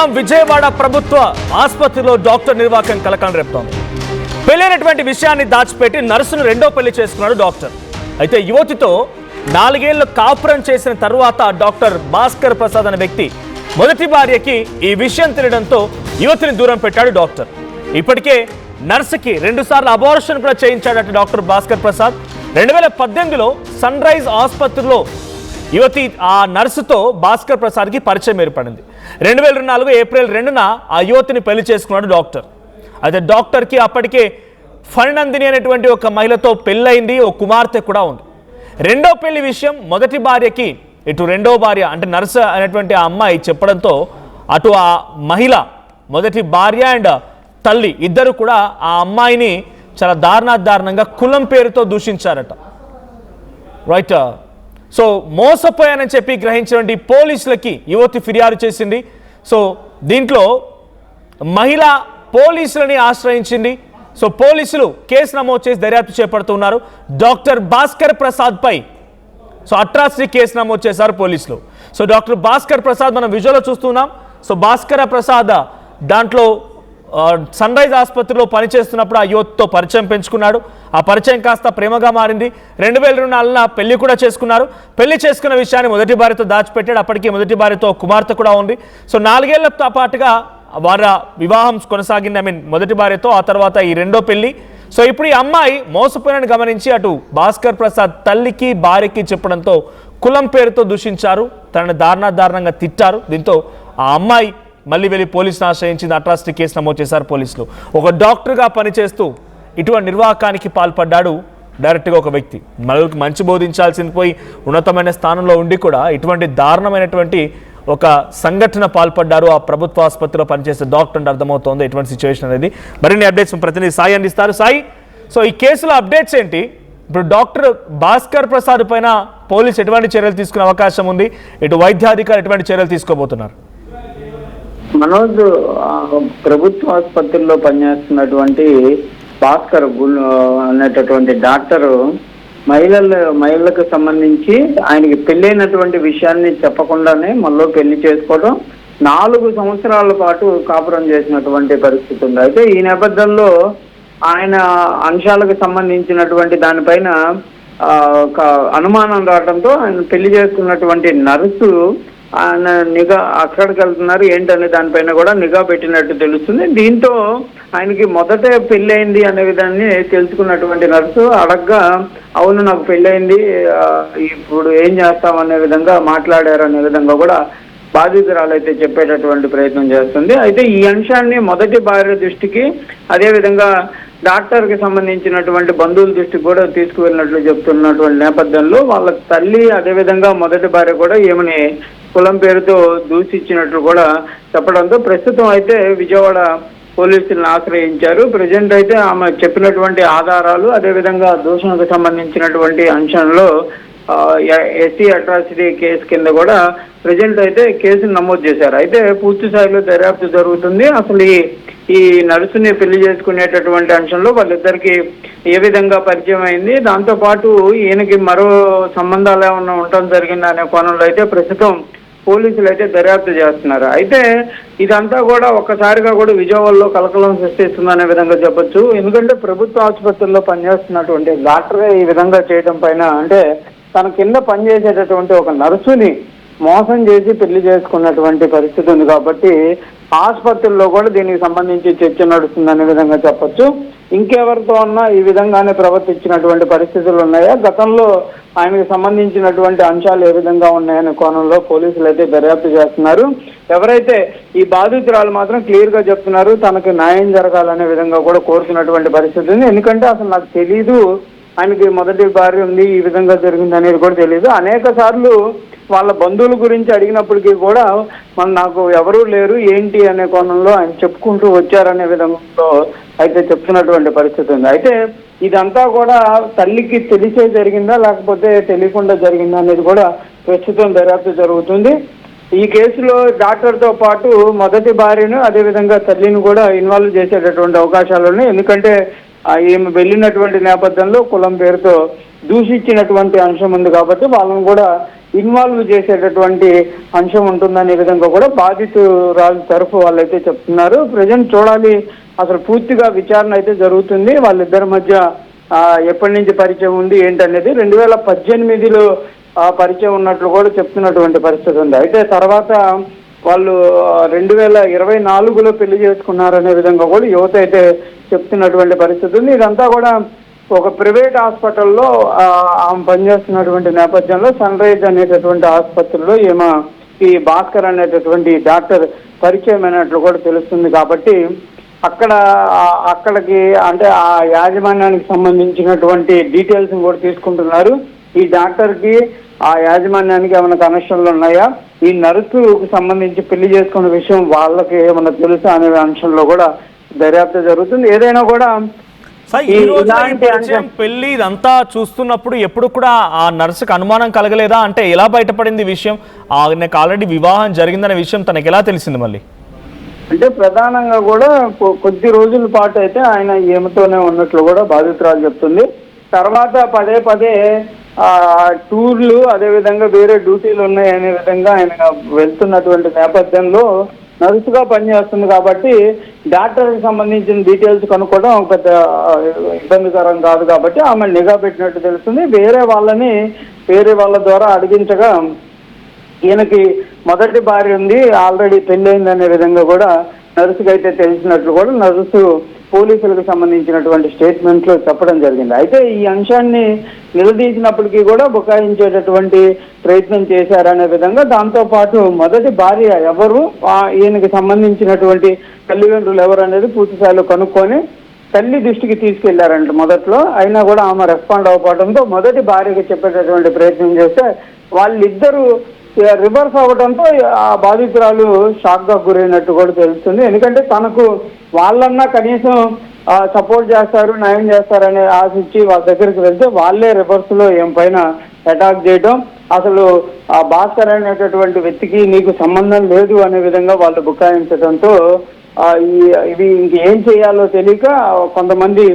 ప్రస్తుతం విజయవాడ ప్రభుత్వ ఆసుపత్రిలో డాక్టర్ నిర్వాకం కలకలం రేపుతోంది. పెళ్లైనటువంటి విషయాన్ని దాచిపెట్టి నర్సును రెండో పెళ్లి చేసుకున్నాడు డాక్టర్. అయితే యువతితో 4 ఏళ్లు కాపురం చేసిన తరువాత డాక్టర్ భాస్కర్ ప్రసాద్ అనే వ్యక్తి మొదటి భార్యకి ఈ విషయం తెలియడంతో యువతిని దూరం పెట్టాడు డాక్టర్. ఇప్పటికే నర్సుకి 2 సార్లు అబార్షన్ కూడా చేయించాడట డాక్టర్ భాస్కర్ ప్రసాద్. 2018లో సన్ రైజ్ ఆసుపత్రిలో యువతి ఆ నర్సుతో భాస్కర్ ప్రసాద్కి పరిచయం ఏర్పడింది. 2024 ఏప్రిల్ 2న ఆ యువతిని పెళ్లి చేసుకున్నాడు డాక్టర్. అయితే డాక్టర్కి అప్పటికే ఫణినందిని అనేటువంటి ఒక మహిళతో పెళ్ళయింది, ఓ కుమార్తె కూడా ఉంది. రెండో పెళ్లి విషయం మొదటి భార్యకి ఇటు రెండో భార్య అంటే నర్సు అనేటువంటి ఆ అమ్మాయి చెప్పడంతో అటు ఆ మహిళ మొదటి భార్య అండ్ తల్లి ఇద్దరు కూడా ఆ అమ్మాయిని చాలా దారుణంగా కులం పేరుతో దూషించారట. రైట్. సో మోసపోయానని చెప్పి గ్రహించినటువంటి పోలీసులకి యువతి ఫిర్యాదు చేసింది. సో దీంట్లో మహిళ పోలీసులని ఆశ్రయించింది. సో పోలీసులు కేసు నమోదు చేసి దర్యాప్తు చేపడుతున్నారు. డాక్టర్ భాస్కర్ ప్రసాద్ పై సో అట్రాసిటీ కేసు నమోదు చేశారు పోలీసులు. సో డాక్టర్ భాస్కర్ ప్రసాద్ మనం విజువల్లో చూస్తున్నాం. సో భాస్కర్ ప్రసాద్ దాంట్లో సన్ రైజ్ ఆసుపత్రిలో పనిచేస్తున్నప్పుడు ఆ యువతితో పరిచయం పెంచుకున్నాడు. ఆ పరిచయం కాస్త ప్రేమగా మారింది. 2024 పెళ్లి కూడా చేసుకున్నారు. పెళ్లి చేసుకున్న విషయాన్ని మొదటి భార్యతో దాచిపెట్టాడు. అప్పటికే మొదటి భార్యతో కుమార్తె కూడా ఉంది. సో 4 ఏళ్లతో పాటుగా వారి వివాహం కొనసాగింది. మొదటి భార్యతో, ఆ తర్వాత ఈ రెండో పెళ్లి. సో ఇప్పుడు ఈ అమ్మాయి మోసపోయినని గమనించి అటు భాస్కర్ ప్రసాద్ తల్లికి భార్యకి చెప్పడంతో కులం పేరుతో దూషించారు, తనని దారుణంగా తిట్టారు. దీంతో ఆ అమ్మాయి మళ్ళీ వెళ్ళి పోలీసును ఆశ్రయించింది. అట్రాసిటీ కేసు నమోదు చేశారు పోలీసులు. ఒక డాక్టర్గా పనిచేస్తూ ఇటువంటి నిర్వాకానికి పాల్పడ్డాడు డైరెక్ట్గా ఒక వ్యక్తి. నలుగురికి మంచి బోధించాల్సింది పోయి ఉన్నతమైన స్థానంలో ఉండి కూడా ఇటువంటి దారుణమైనటువంటి ఒక సంఘటన పాల్పడ్డారు ఆ ప్రభుత్వ ఆసుపత్రిలో పనిచేసే డాక్టర్ అంటే అర్థమవుతోంది ఎటువంటి సిచ్యువేషన్ అనేది. మరిన్ని అప్డేట్స్ ప్రతినిధి సాయి అందిస్తారు. సాయి, సో ఈ కేసులో అప్డేట్స్ ఏంటి? ఇప్పుడు డాక్టర్ భాస్కర్ ప్రసాద్ పైన పోలీసు ఎటువంటి చర్యలు తీసుకునే అవకాశం ఉంది? ఇటు వైద్యాధికారులు ఎటువంటి చర్యలు తీసుకోబోతున్నారు? మనోజ్, ప్రభుత్వ ఆసుపత్రిలో పనిచేస్తున్నటువంటి భాస్కర్ అనేటటువంటి డాక్టరు మహిళలకు సంబంధించి ఆయనకి పెళ్ళైనటువంటి విషయాన్ని చెప్పకుండానే మళ్ళీ పెళ్లి చేసుకోవడం, 4 సంవత్సరాల పాటు కాపురం చేసినటువంటి పరిస్థితి ఉంది. అయితే ఈ నేపథ్యంలో ఆయన అంశాలకు సంబంధించినటువంటి దానిపైన ఒక అనుమానం రావడంతో ఆయన పెళ్లి చేసుకున్నటువంటి నర్సు ఆయన నిఘా అక్కడికి వెళ్తున్నారు ఏంటనే దానిపైన కూడా నిఘా పెట్టినట్టు తెలుస్తుంది. దీంతో ఆయనకి మొదట పెళ్ళయింది అనే విధాన్ని తెలుసుకున్నటువంటి నర్సు అడగ్గా అవును నాకు పెళ్ళయింది, ఇప్పుడు ఏం చేస్తామనే విధంగా మాట్లాడారు అనే విధంగా కూడా బాధితురాలు అయితే చెప్పేటటువంటి ప్రయత్నం చేస్తుంది. అయితే ఈ అంశాన్ని మొదటి భార్య దృష్టికి అదేవిధంగా డాక్టర్కి సంబంధించినటువంటి బంధువుల దృష్టికి కూడా తీసుకువెళ్ళినట్లు చెప్తున్నటువంటి నేపథ్యంలో వాళ్ళ తల్లి అదేవిధంగా మొదటి భార్య కూడా ఏమని కులం పేరుతో దూషించినట్లు కూడా చెప్పడంతో ప్రస్తుతం అయితే విజయవాడ పోలీసులను ఆశ్రయించారు. ప్రజెంట్ అయితే ఆమె చెప్పినటువంటి ఆధారాలు అదేవిధంగా దూషణకు సంబంధించినటువంటి అంశంలో ఎస్సీ అట్రాసిటీ కేసు కింద కూడా ప్రజెంట్ అయితే కేసును నమోదు చేశారు. అయితే పూర్తి స్థాయిలో దర్యాప్తు జరుగుతుంది. అసలు ఈ నర్సుని పెళ్లి చేసుకునేటటువంటి అంశంలో వాళ్ళిద్దరికి ఏ విధంగా పరిచయం అయింది, దాంతోపాటు ఈయనకి మరో సంబంధాలు ఏమన్నా ఉండటం జరిగింది అనే కోణంలో అయితే ప్రస్తుతం పోలీసులు అయితే దర్యాప్తు చేస్తున్నారు. అయితే ఇదంతా కూడా ఒక్కసారిగా కూడా విజయవాడలో కలకలం సృష్టిస్తుందనే విధంగా చెప్పొచ్చు. ఎందుకంటే ప్రభుత్వ ఆసుపత్రుల్లో పనిచేస్తున్నటువంటి డాక్టరే ఈ విధంగా చేయడం పైన అంటే తన కింద పనిచేసేటటువంటి ఒక నర్సుని మోసం చేసి పెళ్లి చేసుకున్నటువంటి పరిస్థితి ఉంది కాబట్టి ఆసుపత్రుల్లో కూడా దీనికి సంబంధించి చర్చ నడుస్తుందనే విధంగా చెప్పొచ్చు. ఇంకెవరితో ఉన్నా ఈ విధంగానే ప్రవర్తించినటువంటి పరిస్థితులు ఉన్నాయా, గతంలో ఆయనకు సంబంధించినటువంటి అంశాలు ఏ విధంగా ఉన్నాయనే కోణంలో పోలీసులు అయితే దర్యాప్తు చేస్తున్నారు. ఎవరైతే ఈ బాధితురాలు మాత్రం క్లియర్ గా చెప్తున్నారు తనకు న్యాయం జరగాలనే విధంగా కూడా కోరుతున్నటువంటి పరిస్థితి ఉంది. ఎందుకంటే అసలు నాకు తెలీదు ఆయనకి మొదటి భార్య ఉంది, ఈ విధంగా జరిగింది అనేది కూడా తెలియదు. అనేక సార్లు వాళ్ళ బంధువుల గురించి అడిగినప్పటికీ కూడా నాకు ఎవరూ లేరు ఏంటి అనే కోణంలో ఆయన చెప్పుకుంటూ వచ్చారనే విధంగా అయితే చెప్తున్నటువంటి పరిస్థితి ఉంది. అయితే ఇదంతా కూడా తల్లికి తెలిసే జరిగిందా లేకపోతే తెలియకుండా జరిగిందా అనేది కూడా ప్రస్తుతం దర్యాప్తు జరుగుతుంది. ఈ కేసులో డాక్టర్తో పాటు మొదటి భార్యను అదేవిధంగా తల్లిని కూడా ఇన్వాల్వ్ చేసేటటువంటి అవకాశాలు ఉన్నాయి. ఎందుకంటే ఈమె వెళ్ళినటువంటి నేపథ్యంలో కులం పేరుతో దూషించినటువంటి అంశం ఉంది కాబట్టి వాళ్ళని కూడా ఇన్వాల్వ్ చేసేటటువంటి అంశం ఉంటుందనే విధంగా కూడా బాధితురాలు తరఫు వాళ్ళైతే చెప్తున్నారు. ప్రజెంట్ చూడాలి, అసలు పూర్తిగా విచారణ అయితే జరుగుతుంది. వాళ్ళిద్దరి మధ్య ఎప్పటి నుంచి పరిచయం ఉంది ఏంటనేది 2018లో పరిచయం ఉన్నట్లు కూడా చెప్తున్నటువంటి పరిస్థితి ఉంది. అయితే తర్వాత వాళ్ళు 2024లో పెళ్లి చేసుకున్నారనే విధంగా కూడా యువత అయితే చెప్తున్నటువంటి పరిస్థితి ఉంది. ఇదంతా కూడా ఒక ప్రైవేట్ హాస్పిటల్లో ఆమె పనిచేస్తున్నటువంటి నేపథ్యంలో సన్ రైజ్ అనేటటువంటి ఆసుపత్రిలో ఈ భాస్కర్ అనేటటువంటి డాక్టర్ పరిచయం అయినట్లు కూడా తెలుస్తుంది. కాబట్టి అక్కడికి అంటే ఆ యాజమాన్యానికి సంబంధించినటువంటి డీటెయిల్స్ కూడా తీసుకుంటున్నారు. ఈ డాక్టర్కి ఆ యాజమాన్యానికి ఏమైనా కనెక్షన్లు ఉన్నాయా, ఈ నర్సుకు సంబంధించి పెళ్లి చేసుకున్న విషయం వాళ్ళకి ఏమైనా తెలుసా అనే అంశంలో కూడా దర్యాప్తు జరుగుతుంది. ఏదైనా కూడా పెళ్లి ఇదంతా చూస్తున్నప్పుడు ఎప్పుడు కూడా ఆ నర్సుకు అనుమానం కలగలేదా? అంటే ఎలా బయటపడింది విషయం? ఆయనకు ఆల్రెడీ వివాహం జరిగిందనే విషయం తనకు ఎలా తెలిసింది? మళ్ళీ అంటే ప్రధానంగా కూడా కొద్ది రోజుల పాటు అయితే ఆయన ఈమెతోనే ఉన్నట్లు కూడా బాధితురాలు చెప్తుంది. తర్వాత పదే టూర్లు అదేవిధంగా వేరే డ్యూటీలు ఉన్నాయి అనే విధంగా ఆయన వెళ్తున్నటువంటి నేపథ్యంలో నర్సుగా పనిచేస్తుంది కాబట్టి డాక్టర్కి సంబంధించిన డీటెయిల్స్ కనుక్కోవడం పెద్ద ఇబ్బందికరం కాదు కాబట్టి ఆమె నిఘా పెట్టినట్టు తెలుస్తుంది. వేరే వాళ్ళ ద్వారా అడిగించగా ఈయనకి మొదటి భార్య ఉంది, ఆల్రెడీ పెళ్ళయింది అనే విధంగా కూడా నర్సుకి అయితే తెలిసినట్లు కూడా నర్సు పోలీసులకు సంబంధించినటువంటి స్టేట్మెంట్లో చెప్పడం జరిగింది. అయితే ఈ అంశాన్ని నిలదీసినప్పటికీ కూడా బుకాయించేటటువంటి ప్రయత్నం చేశారనే విధంగా, దాంతోపాటు మొదటి భార్య ఎవరు, ఈయనకి సంబంధించినటువంటి తల్లిదండ్రులు ఎవరు అనేది పూర్తి స్థాయిలో కనుక్కొని తల్లి దృష్టికి తీసుకెళ్లారంట మొదట్లో. అయినా కూడా ఆమె రెస్పాండ్ అవ్వడంతో మొదటి భార్యకి చెప్పేటటువంటి ప్రయత్నం చేస్తే వాళ్ళిద్దరూ రివర్స్ అవ్వడంతో ఆ బాధితురాలు షాక్ గా గురైనట్టు కూడా తెలుస్తుంది. ఎందుకంటే తనకు వాళ్ళన్నా కనీసం సపోర్ట్ చేస్తారు, న్యాయం చేస్తారనే ఆశించి వాళ్ళ దగ్గరికి వెళ్తే వాళ్ళే రివర్స్ లో ఏం పైన అటాక్ చేయడం, అసలు ఆ భాస్కర్ అనేటటువంటి వ్యక్తికి నీకు సంబంధం లేదు అనే విధంగా వాళ్ళు బుకాయించడంతో ఇవి ఇంకేం చేయాలో తెలియక కొంతమంది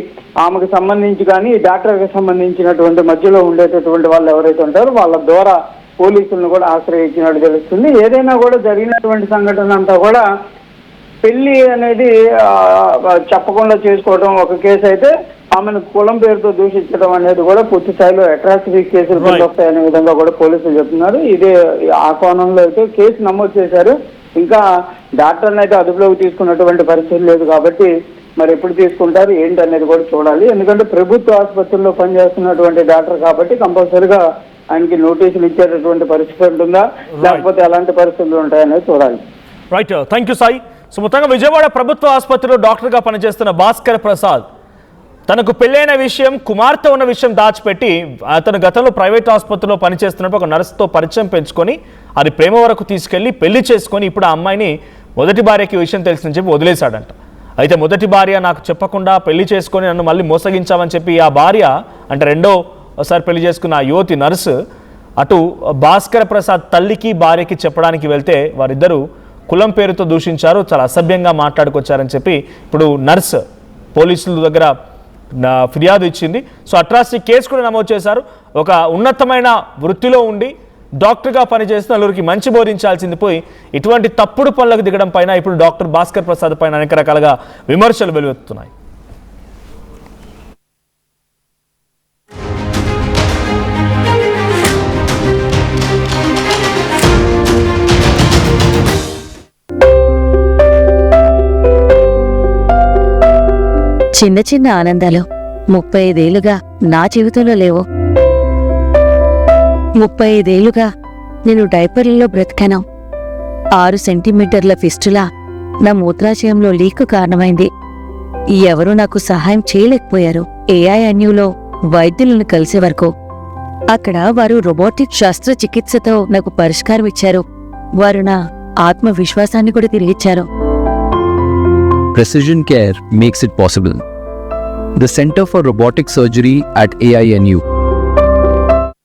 ఆమెకు సంబంధించి కానీ డాక్టర్కి సంబంధించినటువంటి మధ్యలో ఉండేటటువంటి వాళ్ళు ఎవరైతే ఉంటారో వాళ్ళ ద్వారా పోలీసులను కూడా ఆశ్రయించినట్టు తెలుస్తుంది. ఏదైనా కూడా జరిగినటువంటి సంఘటన అంతా కూడా పెళ్లి అనేది చెప్పకుండా చేసుకోవడం ఒక కేసు అయితే, ఆమెను కులం పేరుతో దూషించడం అనేది కూడా పూర్తి స్థాయిలో అట్రాసిటీ కేసులు వస్తాయనే విధంగా కూడా పోలీసులు చెప్తున్నారు. ఇదే ఆ కోణంలో అయితే కేసు నమోదు చేశారు. ఇంకా డాక్టర్ని అయితే అదుపులోకి తీసుకున్నటువంటి పరిస్థితి లేదు కాబట్టి మరి ఎప్పుడు తీసుకుంటారు ఏంటి అనేది కూడా చూడాలి. ఎందుకంటే ప్రభుత్వ ఆసుపత్రుల్లో పనిచేస్తున్నటువంటి డాక్టర్ కాబట్టి కంపల్సరిగా ఆయనకి నోటీసులు ఇచ్చేటటువంటి పరిస్థితి ఉంటుందా, లేకపోతే ఎలాంటి పరిస్థితులు ఉంటాయనేది చూడాలి. Right, thank you Sai. So మొత్తంగా విజయవాడ ప్రభుత్వ ఆసుపత్రిలో డాక్టర్గా పనిచేస్తున్న భాస్కర్ ప్రసాద్ తనకు పెళ్ళైన విషయం, కుమార్తె ఉన్న విషయం దాచిపెట్టి అతను గతంలో ప్రైవేట్ ఆసుపత్రిలో పనిచేస్తున్నప్పుడు ఒక నర్సుతో పరిచయం పెంచుకొని అది ప్రేమ వరకు తీసుకెళ్లి పెళ్లి చేసుకొని ఇప్పుడు ఆ అమ్మాయిని మొదటి భార్యకి విషయం తెలిసిందని చెప్పి వదిలేశాడంట. అయితే మొదటి భార్య నాకు చెప్పకుండా పెళ్లి చేసుకొని నన్ను మళ్ళీ మోసగించామని చెప్పి ఆ భార్య అంటే రెండోసారి పెళ్లి చేసుకున్న ఆ యువతి నర్సు అటు భాస్కర్ ప్రసాద్ తల్లికి భార్యకి చెప్పడానికి వెళ్తే వారిద్దరూ కులం పేరుతో దూషించారు, చాలా అసభ్యంగా మాట్లాడుకొచ్చారని చెప్పి ఇప్పుడు నర్స్ పోలీసుల దగ్గర ఫిర్యాదు ఇచ్చింది. సో అట్రాసిటీ కేసు కూడా నమోదు చేశారు. ఒక ఉన్నతమైన వృత్తిలో ఉండి డాక్టర్గా పనిచేస్తున్న నలుగురికి మంచి బోధించాల్సింది పోయి ఇటువంటి తప్పుడు పనులకు దిగడం పైన ఇప్పుడు డాక్టర్ భాస్కర్ ప్రసాద్ పైన అనేక రకాలుగా విమర్శలు వెలువెత్తుతున్నాయి. చిన్న చిన్న ఆనందాలు 35 ఏళ్లుగా నా జీవితంలో లేవు. 35 ఏళ్లుగా నేను డైపర్లలో బ్రతికాను. 6 సెంటీమీటర్ల ఫిస్టులా నా మూత్రాశయంలో లీకు కారణమైంది. ఎవరూ నాకు సహాయం చేయలేకపోయారు. ఏఐఎన్యూలో వైద్యులను కలిసే వరకు అక్కడ వారు రోబోటిక్ శస్త్రచికిత్సతో నాకు పరిష్కారం ఇచ్చారు. వారు నా ఆత్మవిశ్వాసాన్ని కూడా తిరిగిచ్చారు. Precision care makes it possible. The Center for Robotic Surgery at AINU